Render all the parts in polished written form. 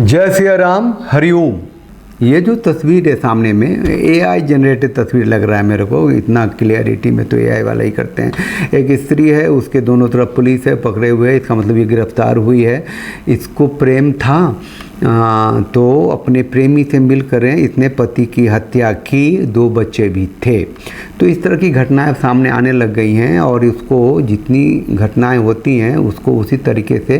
जय सिया राम, हरिओम। ये जो तस्वीर है सामने में, एआई जनरेटेड तस्वीर लग रहा है मेरे को, इतना क्लियरिटी में तो एआई वाला ही करते हैं। एक स्त्री है, उसके दोनों तरफ पुलिस है, पकड़े हुए है, इसका मतलब ये गिरफ्तार हुई है। इसको प्रेम था तो अपने प्रेमी से मिलकर इसने पति की हत्या की, 2 बच्चे भी थे। तो इस तरह की घटनाएं सामने आने लग गई हैं और इसको जितनी घटनाएं होती हैं उसको उसी तरीके से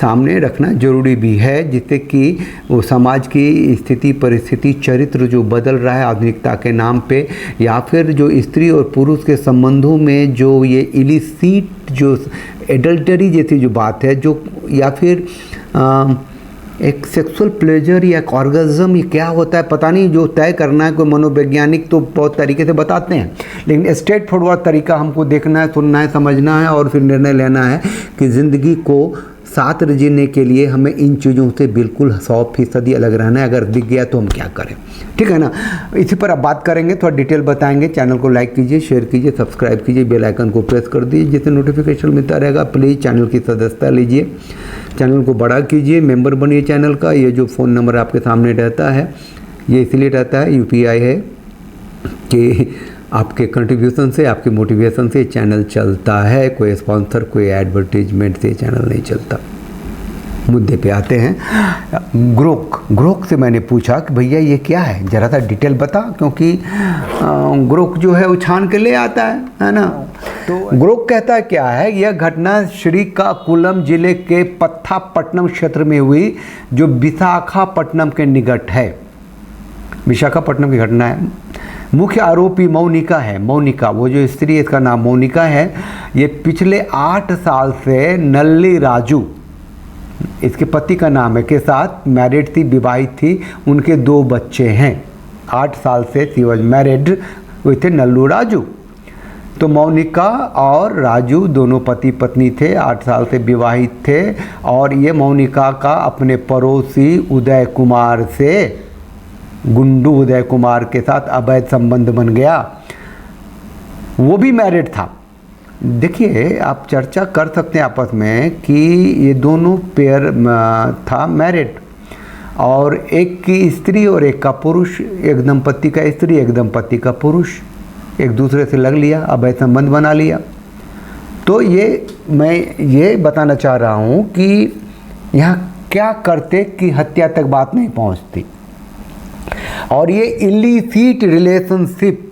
सामने रखना ज़रूरी भी है, जिससे कि वो समाज की स्थिति परिस्थिति चरित्र जो बदल रहा है आधुनिकता के नाम पे, या फिर जो स्त्री और पुरुष के संबंधों में जो ये इलिसिट जो एडल्टरी जैसी जो बात है, जो या फिर एक सेक्सुअल प्लेजर या एक ऑर्गेज्म, ये क्या होता है पता नहीं, जो तय करना है कोई मनोवैज्ञानिक तो बहुत तरीके से बताते हैं, लेकिन स्ट्रेट फॉरवर्ड तरीका हमको देखना है, सुनना है, समझना है और फिर निर्णय लेना है कि ज़िंदगी को साथ जीने के लिए हमें इन चीज़ों से बिल्कुल 100% अलग रहना है। अगर दिख गया तो हम क्या करें, ठीक है ना। इसी पर अब बात करेंगे, थोड़ा डिटेल बताएंगे। चैनल को लाइक कीजिए, शेयर कीजिए, सब्सक्राइब कीजिए, बेल आइकन को प्रेस कर दीजिए जिससे नोटिफिकेशन मिलता रहेगा। प्लीज़ चैनल की सदस्यता लीजिए, चैनल को बड़ा कीजिए, मेंबर बनिए चैनल का। ये जो फ़ोन नंबर आपके सामने रहता है ये इसलिए रहता है, UPI है कि आपके कंट्रीब्यूशन से, आपके मोटिवेशन से चैनल चलता है। कोई स्पॉन्सर, कोई एडवर्टीजमेंट से चैनल नहीं चलता। मुद्दे पे आते हैं। ग्रोक से मैंने पूछा कि भैया ये क्या है, ज़रा सा डिटेल बता, क्योंकि ग्रोक जो है वो छान के ले आता है ना। तो ग्रोक कहता है क्या है, यह घटना श्रीकाकुलम जिले के पत्थापट्टनम क्षेत्र में हुई, जो विशाखापट्टनम के निकट है। विशाखापट्टनम की घटना है। मुख्य आरोपी मौनिका है। मौनिका, वो जो स्त्री है इसका नाम मौनिका है। ये पिछले 8 साल से नल्ली राजू, इसके पति का नाम है, के साथ मैरिड थी, विवाहित थी। उनके 2 बच्चे हैं। 8 साल से she was married with Nallu Raju. तो मौनिका और राजू दोनों पति पत्नी थे, 8 साल से विवाहित थे। और ये मौनिका का अपने पड़ोसी उदय कुमार से, गुंडू उदय कुमार के साथ अवैध संबंध बन गया। वो भी मैरिड था। देखिए, आप चर्चा कर सकते हैं आपस में कि ये दोनों पेयर था मैरिड, और एक की स्त्री और एक का पुरुष, एक दंपति का स्त्री एक दंपति का पुरुष, एक दूसरे से लग लिया, अवैध संबंध बना लिया। तो ये मैं ये बताना चाह रहा हूँ कि यहाँ क्या करते कि हत्या तक बात नहीं पहुँचती। और ये इलिसिट रिलेशनशिप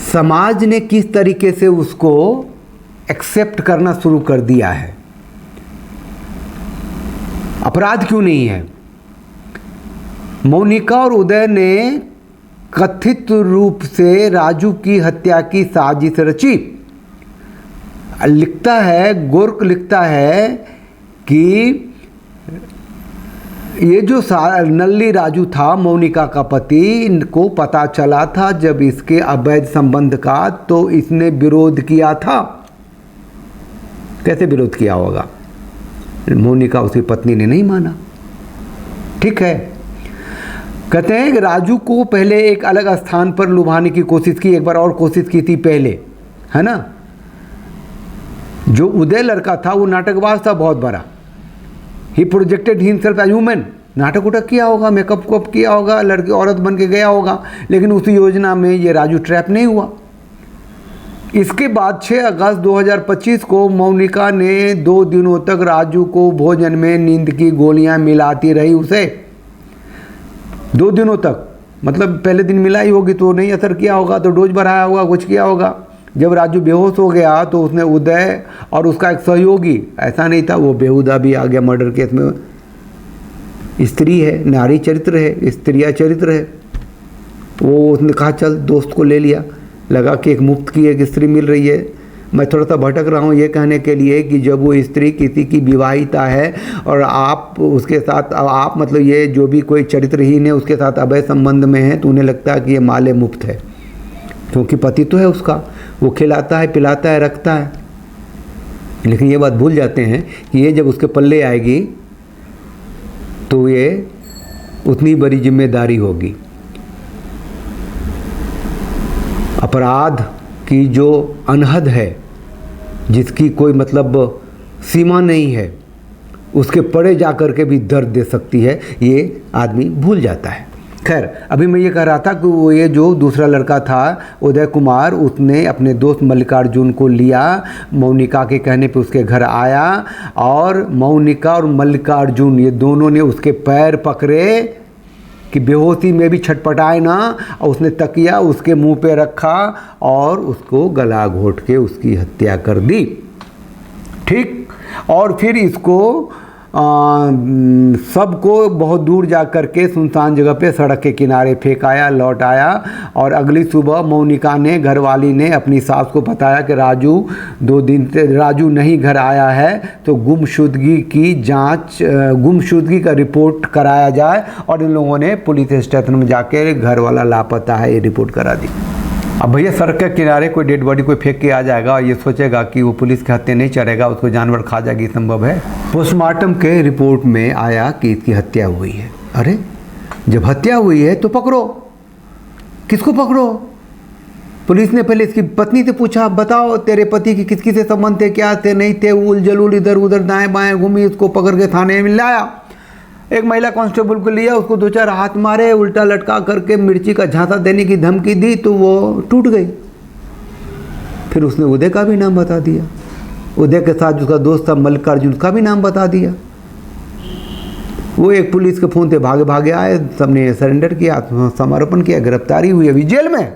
समाज ने किस तरीके से उसको एक्सेप्ट करना शुरू कर दिया है। अपराध क्यों नहीं है। मौनिका और उदय ने कथित रूप से राजू की हत्या की साजिश रची। लिखता है, गोर्क लिखता है कि ये जो नल्ली राजू था, मौनिका का पति, को पता चला था जब इसके अवैध संबंध का, तो इसने विरोध किया था। कैसे विरोध किया होगा, मौनिका उसकी पत्नी ने नहीं माना। ठीक है, कहते हैं कि राजू को पहले एक अलग स्थान पर लुभाने की कोशिश की, एक बार और कोशिश की थी पहले, है ना। जो उदय लड़का था वो नाटकबाज था बहुत बड़ा। ही प्रोजेक्टेड हिमसेल्फ एज वुमेन, नाटक उटक किया होगा, मेकअप कोप किया होगा, लड़की औरत बन के गया होगा, लेकिन उसी योजना में ये राजू ट्रैप नहीं हुआ। इसके बाद 6 अगस्त 2025 को मौनिका ने 2 दिनों तक राजू को भोजन में नींद की गोलियां मिलाती रही उसे। 2 दिनों तक, मतलब पहले दिन मिलाई होगी तो नहीं असर किया होगा, तो डोज बढ़ाया होगा, कुछ किया होगा। जब राजू बेहोश हो गया तो उसने उदय और उसका एक सहयोगी, ऐसा नहीं था वो बेहुदा भी आ गया मर्डर केस में, स्त्री है, नारी चरित्र है, स्त्रिया चरित्र है, वो उसने कहा चल दोस्त को ले लिया। लगा कि एक मुफ्त की एक स्त्री मिल रही है। मैं थोड़ा सा भटक रहा हूँ ये कहने के लिए कि जब वो स्त्री किसी की विवाहिता है और आप उसके साथ, आप मतलब ये जो भी कोई चरित्रहीन है उसके साथ अवैध संबंध में है, तो उन्हें लगता है कि ये माले मुफ्त है, क्योंकि पति तो है उसका, वो खिलाता है, पिलाता है, रखता है। लेकिन ये बात भूल जाते हैं कि ये जब उसके पल्ले आएगी तो ये उतनी बड़ी जिम्मेदारी होगी। अपराध की जो अनहद है, जिसकी कोई मतलब सीमा नहीं है, उसके परे जा कर के भी दर्द दे सकती है, ये आदमी भूल जाता है। खैर, अभी मैं ये कह रहा था कि वो ये जो दूसरा लड़का था उदय कुमार, उसने अपने दोस्त मल्लिकार्जुन को लिया, मौनिका के कहने पे उसके घर आया और मौनिका और मल्लिकार्जुन ये दोनों ने उसके पैर पकड़े कि बेहोशी में भी छटपटाए ना, और उसने तकिया उसके मुंह पे रखा और उसको गला घोट के उसकी हत्या कर दी। ठीक, और फिर इसको सबको बहुत दूर जा कर के सुनसान जगह पे सड़क के किनारे फेंकाया, लौट आया और अगली सुबह मौनिका ने, घरवाली ने अपनी सास को बताया कि राजू 2 दिन से राजू नहीं घर आया है, तो गुमशुदगी की जांच, गुमशुदगी का रिपोर्ट कराया जाए। और इन लोगों ने पुलिस स्टेशन में जाके घर वाला लापता है ये रिपोर्ट करा दी। अब भैया सड़क के किनारे कोई डेड बॉडी कोई फेंक के आ जाएगा और ये सोचेगा कि वो पुलिस के हत्या नहीं चलेगा, उसको जानवर खा जाएगी, संभव है? पोस्टमार्टम के रिपोर्ट में आया कि इसकी हत्या हुई है। अरे जब हत्या हुई है तो पकड़ो, किसको पकड़ो? पुलिस ने पहले इसकी पत्नी से पूछा, बताओ तेरे पति की किसकी से संबंध थे, क्या थे, नहीं थे, उल जलूल इधर उधर दाएं बाएं घूमी, उसको पकड़ के थाने में लाया। एक महिला कांस्टेबल को लिया, उसको 2-4 हाथ मारे, उल्टा लटका करके मिर्ची का झांसा देने की धमकी दी तो वो टूट गई। फिर उसने उदय का भी नाम बता दिया, उदय के साथ उसका दोस्त था मल्लिकार्जुन का भी नाम बता दिया। वो एक पुलिस के फ़ोन से भागे भागे आए, सबने सरेंडर किया, आत्मसमर्पण किया, गिरफ्तारी हुई, अभी जेल में।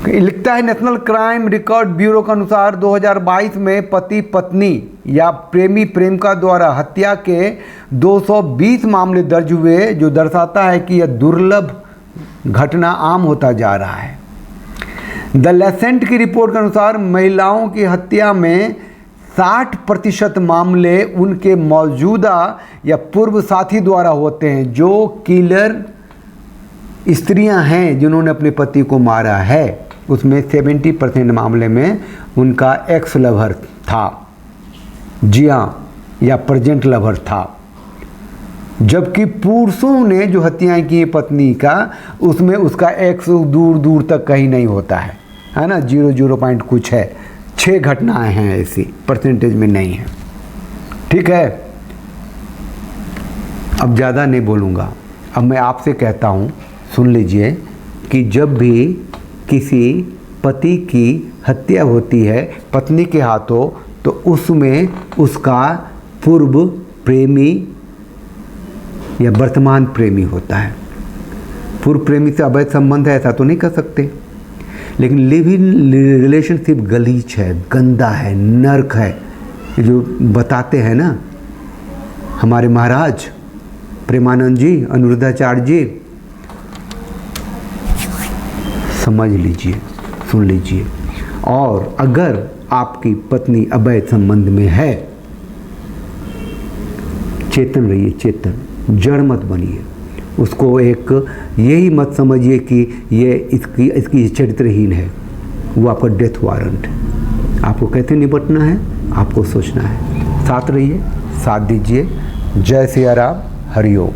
लिखता है नेशनल क्राइम रिकॉर्ड ब्यूरो के अनुसार 2022 में पति पत्नी या प्रेमी प्रेमिका द्वारा हत्या के 220 मामले दर्ज हुए, जो दर्शाता है कि यह दुर्लभ घटना आम होता जा रहा है। द लेसेंट की रिपोर्ट के अनुसार महिलाओं की हत्या में 60% मामले उनके मौजूदा या पूर्व साथी द्वारा होते हैं। जो किलर स्त्रियां हैं जिन्होंने अपने पति को मारा है, उसमें 70% मामले में उनका एक्स लवर था, जी हाँ, या प्रेजेंट लवर था। जबकि पुरुषों ने जो हत्याएं की पत्नी का, उसमें उसका एक्स दूर दूर तक कहीं नहीं होता है ना, 0 पॉइंट कुछ है। 6 घटनाएं हैं ऐसी, परसेंटेज में नहीं है। ठीक है, अब ज़्यादा नहीं बोलूँगा। अब मैं आपसे कहता हूँ, सुन लीजिए कि जब भी किसी पति की हत्या होती है पत्नी के हाथों, तो उसमें उसका पूर्व प्रेमी या वर्तमान प्रेमी होता है। पूर्व प्रेमी से अवैध संबंध है ऐसा तो नहीं कर सकते, लेकिन लिव इन रिलेशनशिप गलीच है, गंदा है, नर्क है, जो बताते हैं ना हमारे महाराज प्रेमानंद जी, अनिरुद्धाचार्य जी। समझ लीजिए, सुन लीजिए। और अगर आपकी पत्नी अवैध संबंध में है, चेतन रहिए, चेतन, जड़ मत बनिए। उसको एक यही मत समझिए कि ये इसकी चरित्रहीन है, वो आपका डेथ वारंट है। आपको कैसे निपटना है, आपको सोचना है। साथ रहिए, साथ दीजिए। जय सिया राम, हरिओम।